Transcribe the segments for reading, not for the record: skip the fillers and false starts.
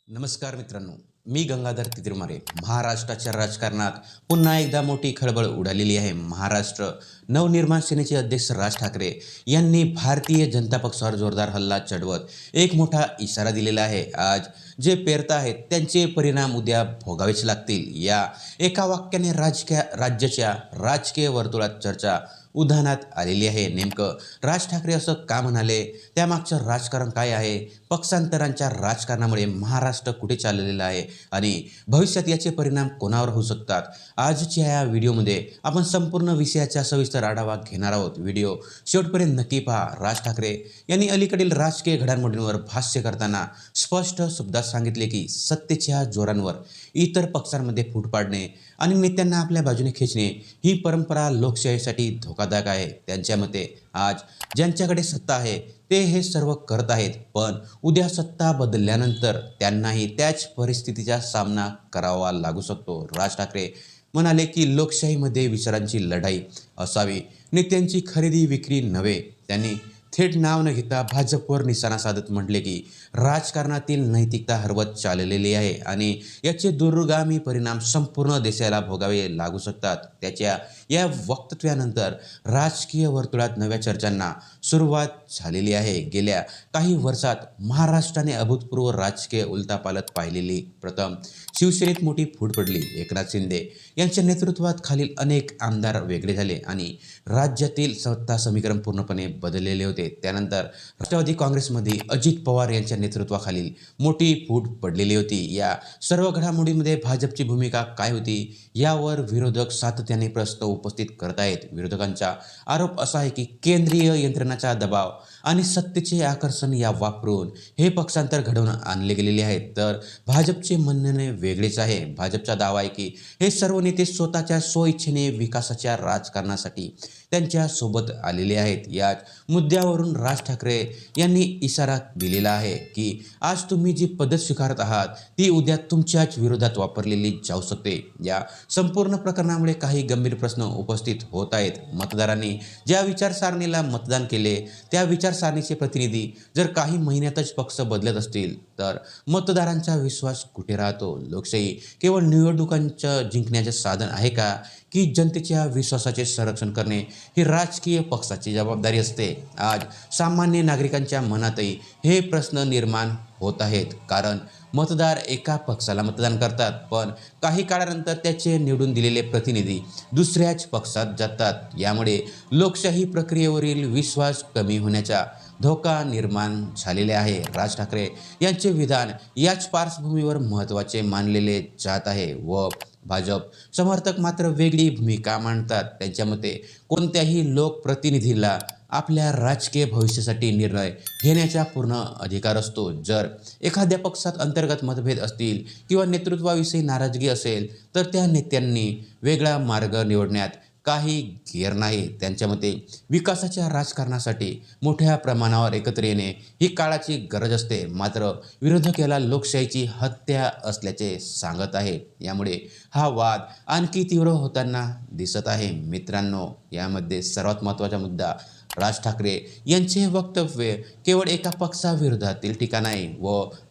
नमस्कार मित्रांनो, मी गंगाधर तितिरमारे. महाराष्ट्राच्या राजकारणात पुन्हा एकदा मोठी खळबळ उडालेली आहे. महाराष्ट्र नवनिर्माण सेनेचे अध्यक्ष राज ठाकरे यांनी भारतीय जनता पक्षावर जोरदार हल्ला चढवत एक मोठा इशारा दिलेला आहे. आज जे पेरत आहेत त्यांचे परिणाम उद्या भोगावेच लागतील. या एका वाक्याने राज्याच्या राजकीय वर्तुळात चर्चा उधाणात आलेली आहे. नेमकं राज ठाकरे असं का म्हणाले, त्यामागचं राजकारण काय आहे, पक्षांतरांच्या राजकारणामुळे महाराष्ट्र कुठे चाललेला आहे आणि भविष्यात याचे परिणाम कोणावर होऊ शकतात, आजच्या या व्हिडिओमध्ये आपण संपूर्ण विषयाचा सविस्तर आढावा घेणार आहोत. व्हिडिओ शेवटपर्यंत नक्की पहा. राज ठाकरे यांनी अलीकडील राजकीय घडामोडींवर भाष्य करताना स्पष्ट शब्दात सांगितले की सत्तेच्या जोरांवर इतर पक्षांमध्ये फूट पाडणे आणि नेत्यांना आपल्या बाजूने खेचणे ही परंपरा लोकशाहीसाठी धोकादायक आहे. त्यांच्या मते आज ज्यांच्याकडे सत्ता आहे ते हे सर्व करत आहेत, पण उद्या सत्ता बदलल्यानंतर त्यांनाही त्याच परिस्थितीचा सामना करावा लागू शकतो. राज ठाकरे म्हणाले की लोकशाहीमध्ये विचारांची लढाई असावी, नेत्यांची खरेदी विक्री नव्हे. त्यांनी थेट नाव न घेता भाजपवर निशाणा साधत म्हटले की राजकारणातील नैतिकता हरवत चाललेली आहे आणि याचे दूरगामी परिणाम संपूर्ण देशाला भोगावे लागू शकतात. त्याच्या या वक्तव्यानंतर राजकीय वर्तुळात नव्या चर्चांना सुरुवात झालेली आहे. गेल्या काही वर्षात महाराष्ट्राने अभूतपूर्व राजकीय उलथापालथ पाहिलेली. प्रथम शिवसेनेत मोठी फूट पडली. एकनाथ शिंदे यांच्या नेतृत्वात खालील अनेक आमदार वेगळे झाले आणि राज्यातील सत्ता समीकरण पूर्णपणे बदललेले होते. त्यानंतर राष्ट्रवादी काँग्रेसमध्ये अजित पवार यांच्या नेतृत्वाखालील मोठी फूट पडलेली होती. या सर्व घडामोडींमध्ये भाजपची भूमिका काय होती यावर विरोधक सातत्याने प्रश्न उपस्थित करत आहेत. विरोधकांचा आरोप असा आहे की केंद्रीय यंत्रणाचा दबाव आणि सत्तेचे आकर्षण या वापरून हे पक्षांतर घडवून आणले गेलेले आहेत, तर भाजपचे म्हणणे वेगळेच आहे. भाजपचा दावा आहे की हे सर्व नेते स्वतःच्या स्वइच्छेने विकासाच्या राजकारणासाठी त्यांच्या सोबत आलेले आहेत. याच मुद्द्यावरून राज ठाकरे यांनी इशारा दिलेला आहे की आज तुम्ही जी पद्धत स्वीकारत आहात ती उद्या तुमच्याच विरोधात वापरलेली जाऊ शकते. या संपूर्ण प्रकरणामुळे काही गंभीर प्रश्न उपस्थित होत आहेत. मतदारांनी ज्या विचारसरणीला मतदान केले त्या विचारसरणीचे प्रतिनिधी जर काही महिन्यातच पक्ष बदलत असतील तर मतदारांचा विश्वास कुठे राहतो? लोकशाही केवळ निवडणुकांचं जिंकण्याचे साधन आहे का, की जनतेच्या विश्वासाचे संरक्षण करणे ही राजकीय पक्षाची जबाबदारी असते? आज सामान्य नागरिकांच्या मनातही हे प्रश्न निर्माण होत आहेत, कारण मतदार एका पक्षाला मतदान करतात पण काही काळानंतर त्याचे निवडून दिलेले प्रतिनिधी दुसऱ्याच पक्षात जातात. यामुळे लोकशाही प्रक्रियेवरील विश्वास कमी होण्याचा धोका निर्माण झालेले आहे. राज ठाकरे यांचे विधान याच पार्श्वभूमीवर महत्त्वाचे मानलेले जात आहे व भाजप समर्थक मात्र वेगळी भूमिका मांडतात. त्यांच्या मते कोणत्याही लोकप्रतिनिधीला आपल्या राजकीय भविष्यासाठी निर्णय घेण्याचा पूर्ण अधिकार असतो. जर एखाद्या पक्षात अंतर्गत मतभेद असतील किंवा नेतृत्वाविषयी नाराजगी असेल तर त्या नेत्यांनी वेगळा मार्ग निवडण्यात काही घेर नाही. त्यांच्या मते विकासाच्या राजकारणासाठी मोठ्या प्रमाणावर एकत्र येणे ही काळाची गरज असते, मात्र विरोधक याला लोकशाहीची हत्या असल्याचे सांगत आहे. यामुळे हा वाद आणखी तीव्र होताना दिसत आहे. मित्रांनो, यामध्ये सर्वात महत्त्वाचा मुद्दा राज ठाकरे यांचे वक्तव्य केवळ एका पक्षाविरोधातील टीका नाही,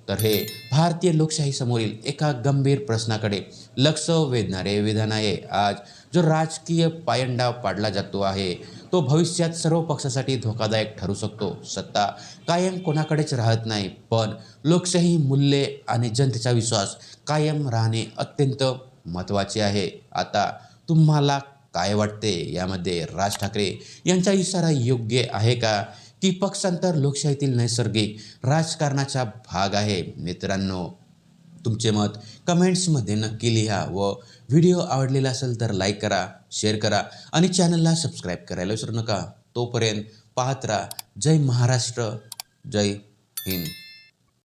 तर हे भारतीय लोकशाहीसमोरील एका गंभीर प्रश्नाकडे लक्ष वेधणारे विधान आहे. आज जो राजकीय पायंडा पाडला जातो आहे तो भविष्यात सर्व पक्षासाठी धोकादायक ठरू शकतो. सत्ता कायम कोणाकडेच राहत नाही, पण लोकशाही मूल्ये आणि जनतेचा विश्वास कायम राहणे अत्यंत महत्त्वाचे आहे. आता तुम्हाला काय वाटते, यामध्ये राज ठाकरे यांचा इशारा योग्य आहे का, की पक्षांतर लोकशाहीतील नैसर्गिक राजकारणाचा भाग आहे? मित्रांनो, तुमचे मत कमेंट्समध्ये नक्की लिहा व व्हिडिओ आवडलेला असेल तर लाईक करा, शेअर करा आणि चॅनलला सबस्क्राईब करायला विसरू नका. तोपर्यंत पाहत राहा. जय महाराष्ट्र, जय हिंद.